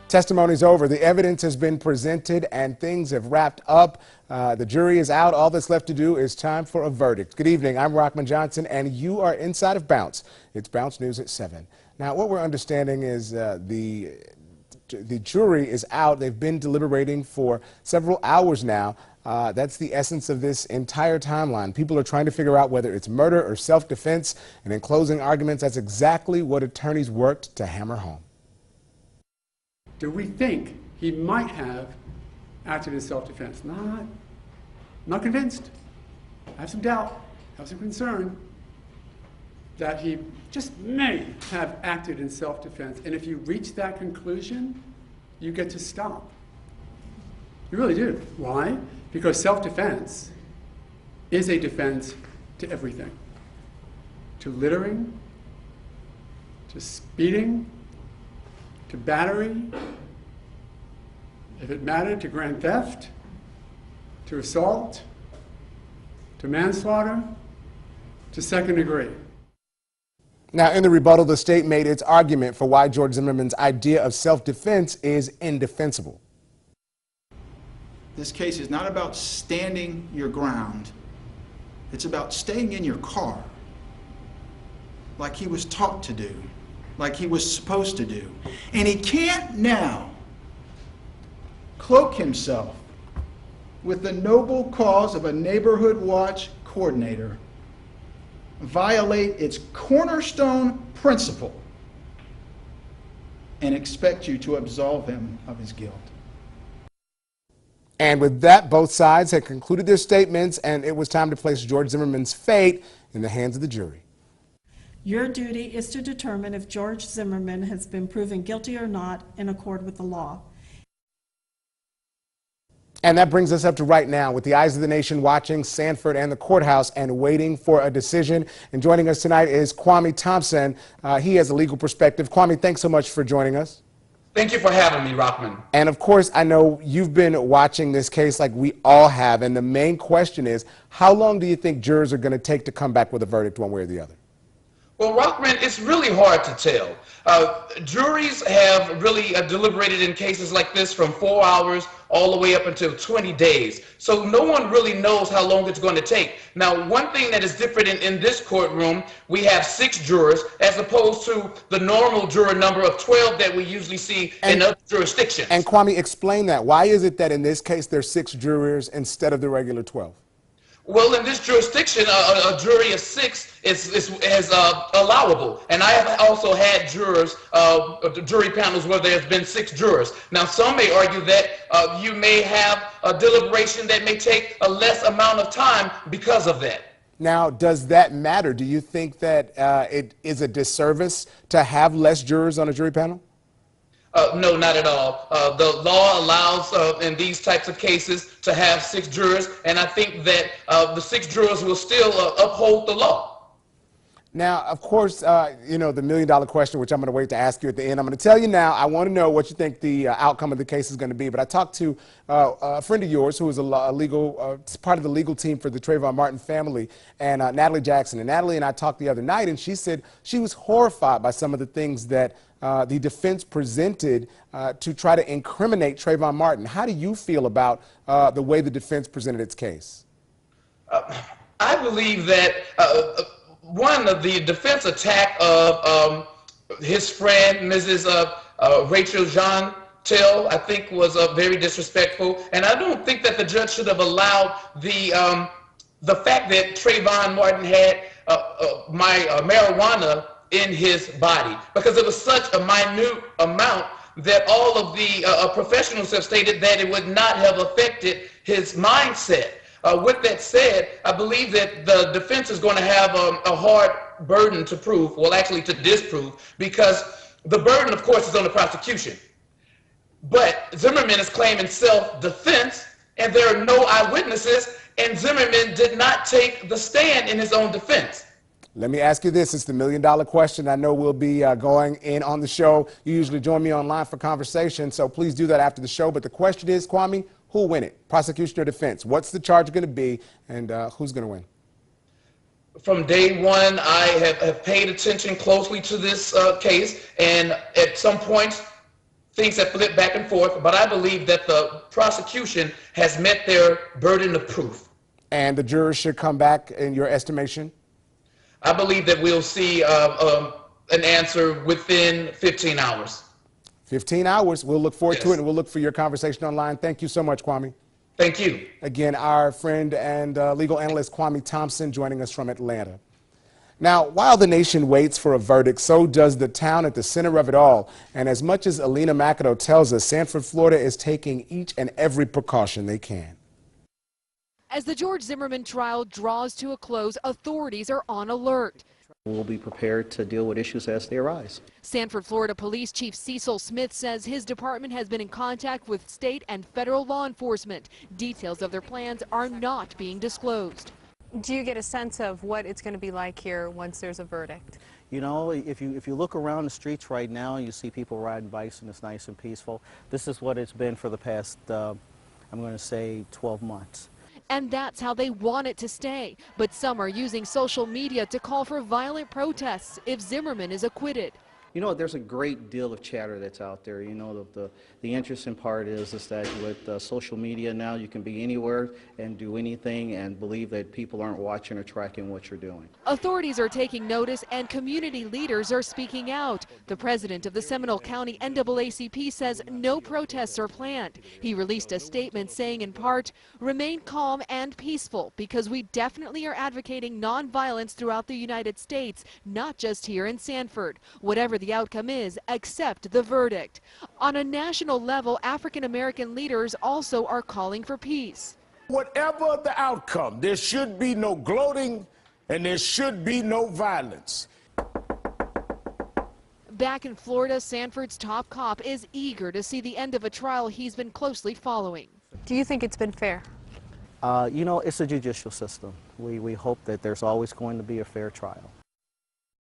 Testimony's over. The evidence has been presented and things have wrapped up. The jury is out. All that's left to do is time for a verdict. Good evening. I'm Rockman Johnson, and you are inside of Bounce. It's Bounce News at 7. Now, what we're understanding is the jury is out. They've been deliberating for several hours now. That's the essence of this entire timeline. People are trying to figure out whether it's murder or self-defense. And in closing arguments, that's exactly what attorneys worked to hammer home. Do we think he might have acted in self-defense? Not convinced. I have some doubt, I have some concern that he just may have acted in self-defense. And if you reach that conclusion, you get to stop. You really do. Why? Because self-defense is a defense to everything. To littering, to speeding, to battery, if it mattered, to grand theft, to assault, to manslaughter, to second degree. Now, in the rebuttal, the state made its argument for why George Zimmerman's idea of self-defense is indefensible. This case is not about standing your ground. It's about staying in your car like he was taught to do, like he was supposed to do. And he can't now cloak himself with the noble cause of a neighborhood watch coordinator, violate its cornerstone principle, and expect you to absolve him of his guilt. And with that, both sides had concluded their statements, and it was time to place George Zimmerman's fate in the hands of the jury. Your duty is to determine if George Zimmerman has been proven guilty or not in accord with the law. And that brings us up to right now, with the eyes of the nation watching Sanford and the courthouse and waiting for a decision. And joining us tonight is Kwame Thompson. He has a legal perspective. Kwame, thanks so much for joining us. Thank you for having me, Rockman. And of course, I know you've been watching this case like we all have. And the main question is, how long do you think jurors are going to take to come back with a verdict one way or the other? Well, Rockman, it's really hard to tell. Juries have really deliberated in cases like this from 4 hours all the way up until 20 days. So no one really knows how long it's going to take. Now, one thing that is different in this courtroom, we have 6 jurors as opposed to the normal juror number of 12 that we usually see in other jurisdictions. And Kwame, explain that. Why is it that in this case there's 6 jurors instead of the regular 12? Well, in this jurisdiction, a jury of 6 is allowable. And I have also had jurors, jury panels where there's been 6 jurors. Now, some may argue that you may have a deliberation that may take a less amount of time because of that. Now, does that matter? Do you think that it is a disservice to have less jurors on a jury panel? No, not at all. The law allows in these types of cases to have 6 jurors, and I think that the 6 jurors will still uphold the law. Now, of course, you know, the million-dollar question, which I'm going to wait to ask you at the end. I'm going to tell you now, I want to know what you think the outcome of the case is going to be. But I talked to a friend of yours who is part of the legal team for the Trayvon Martin family, and Natalie Jackson. And Natalie and I talked the other night, and she said she was horrified by some of the things that the defense presented to try to incriminate Trayvon Martin. How do you feel about the way the defense presented its case? I believe that one of the defense attack of his friend, Mrs. Rachel Jean Tell, I think was very disrespectful. And I don't think that the judge should have allowed the fact that Trayvon Martin had marijuana in his body, because it was such a minute amount that all of the professionals have stated that it would not have affected his mindset. With that said, I believe that the defense is going to have a hard burden to prove, well, actually to disprove, because the burden, of course, is on the prosecution. But Zimmerman is claiming self-defense, and there are no eyewitnesses, and Zimmerman did not take the stand in his own defense. Let me ask you this. It's the million-dollar question. I know we'll be going in on the show. You usually join me online for conversation, so please do that after the show. But the question is, Kwame, who'll win it, prosecution or defense? What's the charge going to be, and who's going to win? From day one, I have paid attention closely to this case, and at some points, things have flipped back and forth, but I believe that the prosecution has met their burden of proof. And the jurors should come back, in your estimation? I believe that we'll see an answer within 15 hours. 15 hours. We'll look forward to Yes. it, and we'll look for your conversation online. Thank you so much, Kwame. Thank you. Again, our friend and legal analyst Kwame Thompson joining us from Atlanta. Now, while the nation waits for a verdict, so does the town at the center of it all. And as much as Alina McAdoo tells us, Sanford, Florida is taking each and every precaution they can. As the George Zimmerman trial draws to a close, authorities are on alert. We'll be prepared to deal with issues as they arise. Sanford, Florida Police Chief Cecil Smith says his department has been in contact with state and federal law enforcement. Details of their plans are not being disclosed. Do you get a sense of what it's going to be like here once there's a verdict? You know, if you look around the streets right now, you see people riding bikes and it's nice and peaceful. This is what it's been for the past, I'm going to say, 12 months. And that's how they want it to stay. But some are using social media to call for violent protests if Zimmerman is acquitted. You know, there's a great deal of chatter that's out there. You know, the interesting part is that with social media now, you can be anywhere and do anything and believe that people aren't watching or tracking what you're doing. Authorities are taking notice and community leaders are speaking out. The president of the Seminole County NAACP says no protests are planned. He released a statement saying in part, "Remain calm and peaceful because we definitely are advocating nonviolence throughout the United States, not just here in Sanford. Whatever the outcome is, accept the verdict." On a national level, African American leaders also are calling for peace. Whatever the outcome, there should be no gloating and there should be no violence. Back in Florida, Sanford's top cop is eager to see the end of a trial he's been closely following. Do you think it's been fair? You know, it's a judicial system. We hope that there's always going to be a fair trial.